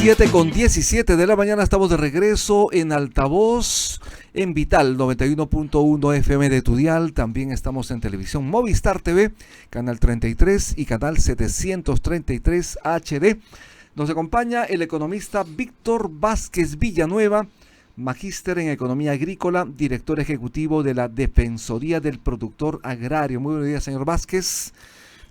7:17 de la mañana, estamos de regreso en Altavoz, en Vital 91.1 FM de tu dial. También estamos en televisión Movistar TV, canal 33 y canal 733 HD. Nos acompaña el economista Víctor Vázquez Villanueva, magíster en Economía Agrícola, director ejecutivo de la Defensoría del Productor Agrario. Muy buenos días, señor Vázquez.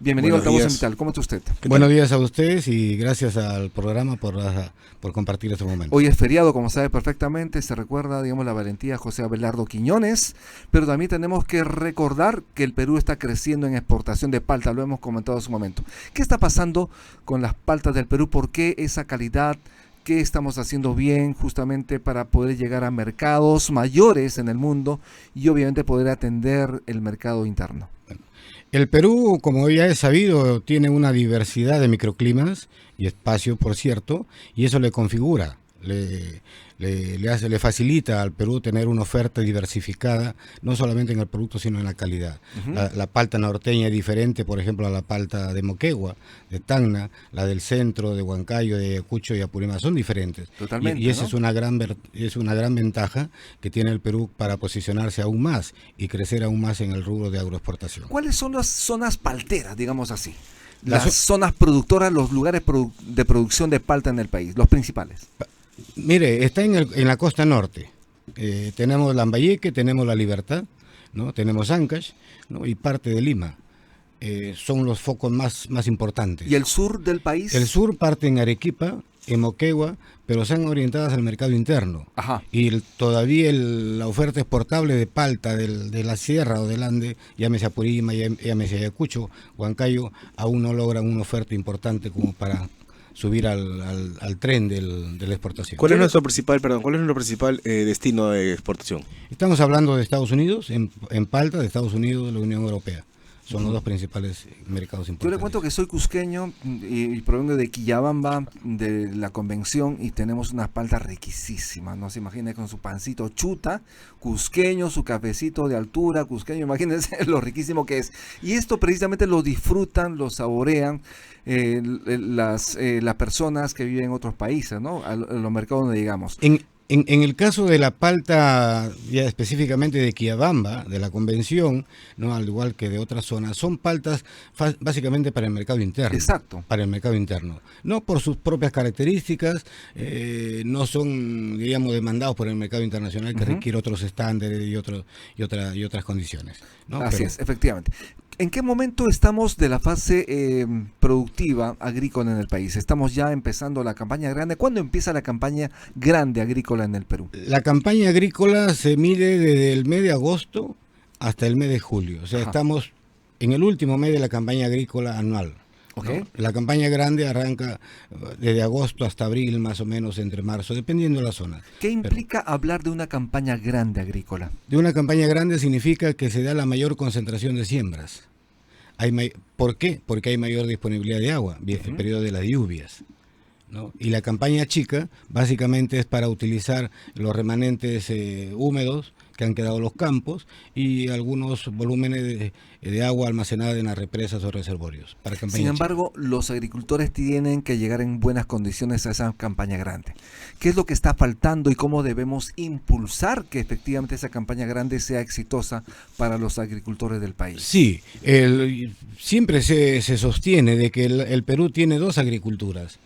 Bienvenido a Altavoz en Vital. ¿Cómo está usted? Buenos días a ustedes y gracias al programa por compartir este momento. Hoy es feriado, como sabe perfectamente, se recuerda, digamos, la valentía de José Abelardo Quiñones, pero también tenemos que recordar que el Perú está creciendo en exportación de palta, lo hemos comentado hace un momento. ¿Qué está pasando con las paltas del Perú? ¿Por qué esa calidad? ¿Qué estamos haciendo bien justamente para poder llegar a mercados mayores en el mundo y obviamente poder atender el mercado interno? El Perú, como ya es sabido, tiene una diversidad de microclimas y espacio, por cierto, y eso le configura, le facilita al Perú tener una oferta diversificada, no solamente en el producto, sino en la calidad. La palta norteña es diferente, por ejemplo, a la palta de Moquegua, de Tacna, la del centro, de Huancayo, de Ayacucho y Apurímac, son diferentes. Totalmente, y esa ¿no? es una gran ventaja que tiene el Perú para posicionarse aún más y crecer aún más en el rubro de agroexportación. ¿Cuáles son las zonas palteras, digamos así? Las zonas productoras, los lugares de producción de palta en el país, los principales. Mire, está en la costa norte. Tenemos Lambayeque, tenemos La Libertad, ¿no? Tenemos Ancash, ¿no? Y parte de Lima. Son los focos más importantes. ¿Y el sur del país? El sur parte en Arequipa, en Moquegua, pero se han orientadas al mercado interno. Ajá. Y todavía la oferta exportable de palta de la sierra o del Ande, llámese Apurímac, llámese Ayacucho, Huancayo, aún no logran una oferta importante como para subir al tren de la exportación. ¿Cuál es nuestro principal destino de exportación? Estamos hablando de Estados Unidos, en palta, de Estados Unidos, de la Unión Europea. Son los dos principales mercados importantes. Yo le cuento que soy cusqueño y provengo de Quillabamba, de la Convención, y tenemos unas paltas riquísimas, no se imagina, con su pancito chuta, cusqueño, su cafecito de altura, cusqueño, imagínense lo riquísimo que es. Y esto precisamente lo disfrutan, lo saborean las personas que viven en otros países, ¿no? A los mercados donde llegamos. En el caso de la palta, ya específicamente de Quillabamba, de la Convención, no, al igual que de otras zonas, son paltas básicamente para el mercado interno. Exacto. Para el mercado interno. No por sus propias características, no son, diríamos, demandados por el mercado internacional que requiere otros estándares y otras condiciones, ¿no? Así es, efectivamente. ¿En qué momento estamos de la fase productiva agrícola en el país? Estamos ya empezando la campaña grande. ¿Cuándo empieza la campaña grande agrícola en el Perú? La campaña agrícola se mide desde el mes de agosto hasta el mes de julio. O sea, estamos en el último mes de la campaña agrícola anual. Okay. ¿No? La campaña grande arranca desde agosto hasta abril, más o menos entre marzo, dependiendo de la zona. ¿Qué implica hablar de una campaña grande agrícola? De una campaña grande significa que se da la mayor concentración de siembras. ¿Por qué? Porque hay mayor disponibilidad de agua, el periodo de las lluvias, ¿no? Y la campaña chica básicamente es para utilizar los remanentes húmedos que han quedado en los campos y algunos volúmenes de agua almacenada en las represas o reservorios. Sin embargo, los agricultores tienen que llegar en buenas condiciones a esa campaña grande. ¿Qué es lo que está faltando y cómo debemos impulsar que efectivamente esa campaña grande sea exitosa para los agricultores del país? Sí, siempre se sostiene de que el Perú tiene dos agriculturas.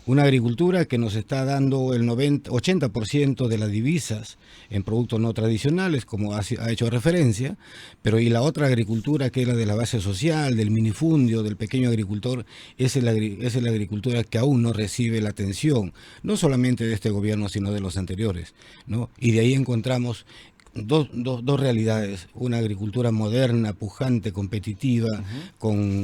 Una agricultura que nos está dando el 80% de las divisas en productos no tradicionales, como ha hecho referencia, pero y la otra agricultura que es la de la base social, del minifundio, del pequeño agricultor, esa es la agricultura que aún no recibe la atención, no solamente de este gobierno, sino de los anteriores, ¿no? Y de ahí encontramos dos realidades: una agricultura moderna, pujante, competitiva,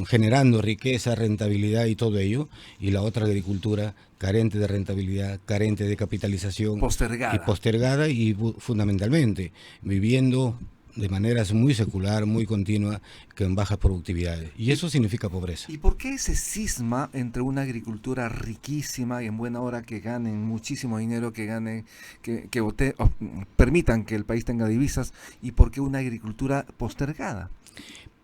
generando riqueza, rentabilidad y todo ello, y la otra agricultura carente de rentabilidad, carente de capitalización, postergada y fundamentalmente viviendo de manera muy secular, muy continua, con bajas productividades. Y eso significa pobreza. ¿Y por qué ese cisma entre una agricultura riquísima y en buena hora que ganen muchísimo dinero, que permitan que el país tenga divisas, y por qué una agricultura postergada?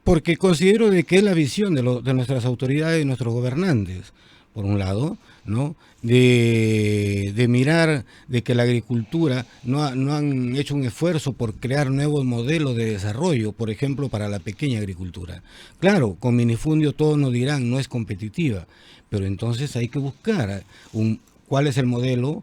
Porque considero de que es la visión de nuestras autoridades y nuestros gobernantes. por un lado, ¿no? De mirar de que la agricultura no han hecho un esfuerzo por crear nuevos modelos de desarrollo, por ejemplo, para la pequeña agricultura. Claro, con minifundio todos nos dirán, no es competitiva, pero entonces hay que buscar cuál es el modelo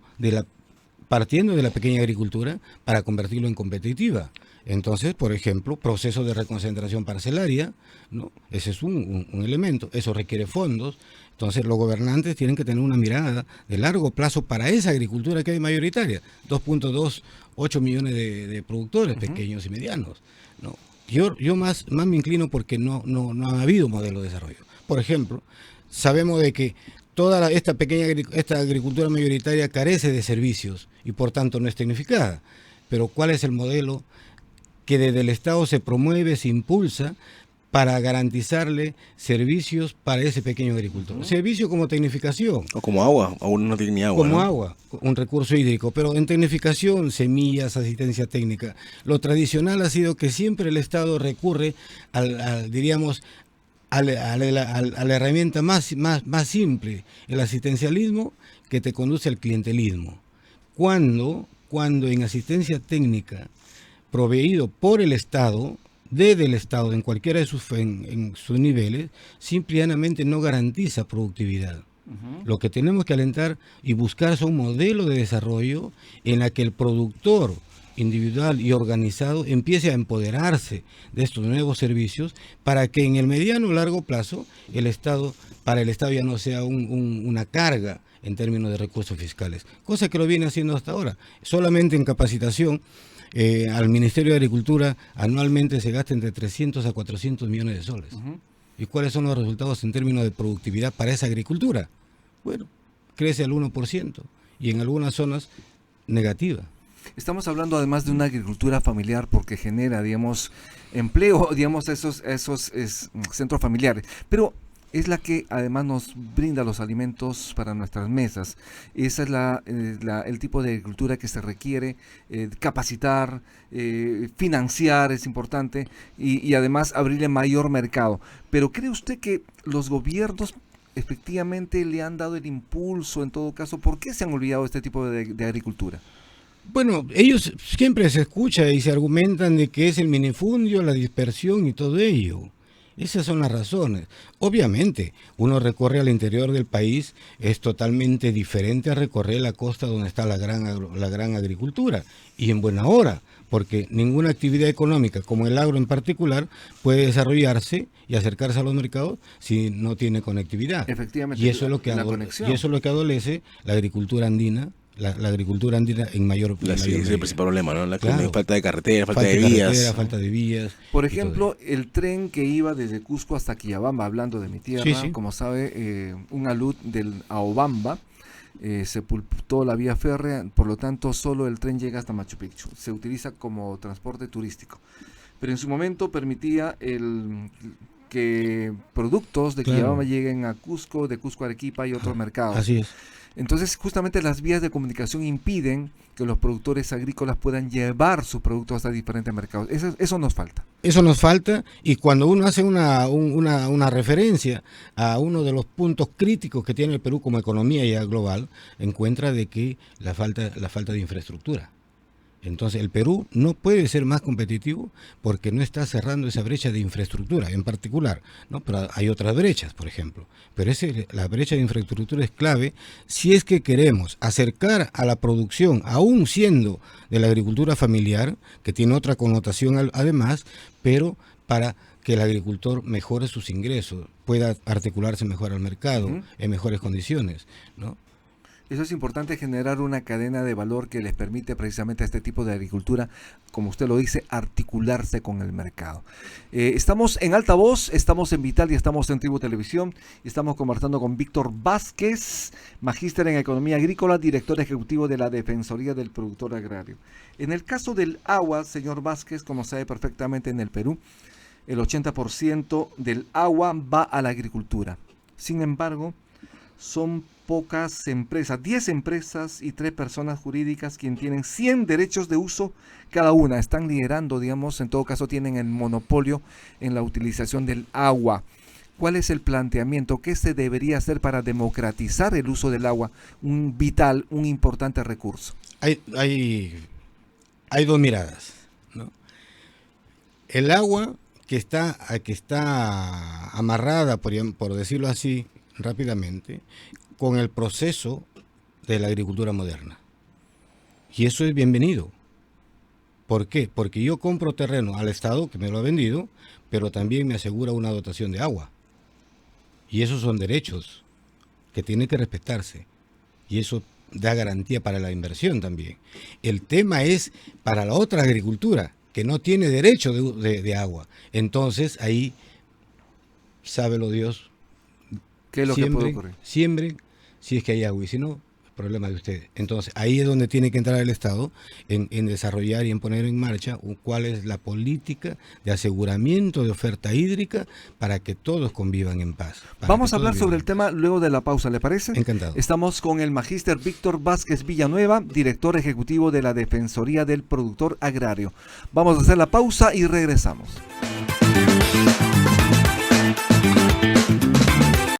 partiendo de la pequeña agricultura para convertirlo en competitiva. Entonces, por ejemplo, proceso de reconcentración parcelaria, ¿no? Ese es un elemento, eso requiere fondos. Entonces, los gobernantes tienen que tener una mirada de largo plazo para esa agricultura que hay mayoritaria, 2.28 millones de productores pequeños y medianos, ¿no? Yo más me inclino porque no ha habido modelo de desarrollo. Por ejemplo, sabemos de que esta agricultura mayoritaria carece de servicios y por tanto no es tecnificada. Pero ¿cuál es el modelo que desde el Estado se promueve, se impulsa para garantizarle servicios para ese pequeño agricultor? Servicio como tecnificación. O como agua, aún no tiene ni agua. Como ¿no? agua, un recurso hídrico, pero en tecnificación, semillas, asistencia técnica. Lo tradicional ha sido que siempre el Estado recurre a la herramienta más simple, el asistencialismo, que te conduce al clientelismo. Cuando en asistencia técnica proveído por el Estado, desde el Estado, en cualquiera de en sus niveles, simplemente no garantiza productividad. Lo que tenemos que alentar y buscar son modelos de desarrollo en la que el productor individual y organizado empiece a empoderarse de estos nuevos servicios para que en el mediano o largo plazo para el Estado ya no sea una carga en términos de recursos fiscales, cosa que lo viene haciendo hasta ahora. Solamente en capacitación al Ministerio de Agricultura anualmente se gasta entre 300 a 400 millones de soles. ¿Y cuáles son los resultados en términos de productividad para esa agricultura? Bueno, crece al 1% y en algunas zonas negativa. Estamos hablando además de una agricultura familiar porque genera, digamos, empleo, digamos, esos centros familiares, pero es la que además nos brinda los alimentos para nuestras mesas. Esa es el tipo de agricultura que se requiere capacitar, financiar, es importante, y además abrirle mayor mercado. Pero ¿cree usted que los gobiernos efectivamente le han dado el impulso, en todo caso? ¿Por qué se han olvidado de este tipo de agricultura? Bueno, ellos siempre se escucha y se argumentan de que es el minifundio, la dispersión y todo ello. Esas son las razones. Obviamente, uno recorre al interior del país, es totalmente diferente a recorrer la costa donde está la gran agricultura, y en buena hora, porque ninguna actividad económica, como el agro en particular, puede desarrollarse y acercarse a los mercados si no tiene conectividad. Efectivamente, y eso es lo que adolece la agricultura andina. La agricultura andina en mayor medida. Sí, ese es el principal problema, ¿no? Claro. Falta de carretera, falta de vías. Falta de vías. Por ejemplo, el tren que iba desde Cusco hasta Quillabamba, hablando de mi tierra, sí. Como sabe, un alud del Aobamba, sepultó la vía férrea, por lo tanto solo el tren llega hasta Machu Picchu. Se utiliza como transporte turístico. Pero en su momento permitía que productos de Quillabamba lleguen a Cusco, de Cusco a Arequipa y otros mercados. Así es. Entonces, justamente las vías de comunicación impiden que los productores agrícolas puedan llevar sus productos hasta diferentes mercados. Eso nos falta. Eso nos falta, y cuando uno hace una referencia a uno de los puntos críticos que tiene el Perú como economía ya global, encuentra de que la falta de infraestructura. Entonces el Perú no puede ser más competitivo porque no está cerrando esa brecha de infraestructura en particular, ¿no? Pero hay otras brechas, por ejemplo. Pero la brecha de infraestructura es clave si es que queremos acercar a la producción, aún siendo de la agricultura familiar, que tiene otra connotación además, pero para que el agricultor mejore sus ingresos, pueda articularse mejor al mercado, en mejores condiciones, ¿no? Eso es importante, generar una cadena de valor que les permite precisamente a este tipo de agricultura, como usted lo dice, articularse con el mercado. Estamos en Altavoz, estamos en Vital y estamos en Tribu Televisión. Y estamos conversando con Víctor Vázquez, magíster en Economía Agrícola, director ejecutivo de la Defensoría del Productor Agrario. En el caso del agua, señor Vázquez, como sabe perfectamente, en el Perú, el 80% del agua va a la agricultura. Sin embargo, son pocas empresas, 10 empresas y 3 personas jurídicas quien tienen 100 derechos de uso cada una. Están liderando, digamos, en todo caso tienen el monopolio en la utilización del agua. ¿Cuál es el planteamiento? ¿Qué se debería hacer para democratizar el uso del agua? Un vital, un importante recurso. Hay dos miradas, ¿no? El agua que está amarrada, por decirlo así rápidamente, con el proceso de la agricultura moderna. Y eso es bienvenido. ¿Por qué? Porque yo compro terreno al Estado, que me lo ha vendido, pero también me asegura una dotación de agua. Y esos son derechos que tienen que respetarse. Y eso da garantía para la inversión también. El tema es para la otra agricultura, que no tiene derecho de agua. Entonces, ahí, sábelo Dios, ¿Qué es lo que puede ocurrir? siembren si es que hay agua, y si no, problema de ustedes. Entonces, ahí es donde tiene que entrar el Estado en desarrollar y en poner en marcha cuál es la política de aseguramiento de oferta hídrica para que todos convivan en paz. Vamos a hablar sobre el tema luego de la pausa, ¿le parece? Encantado. Estamos con el magíster Víctor Vázquez Villanueva, director ejecutivo de la Defensoría del Productor Agrario. Vamos a hacer la pausa y regresamos.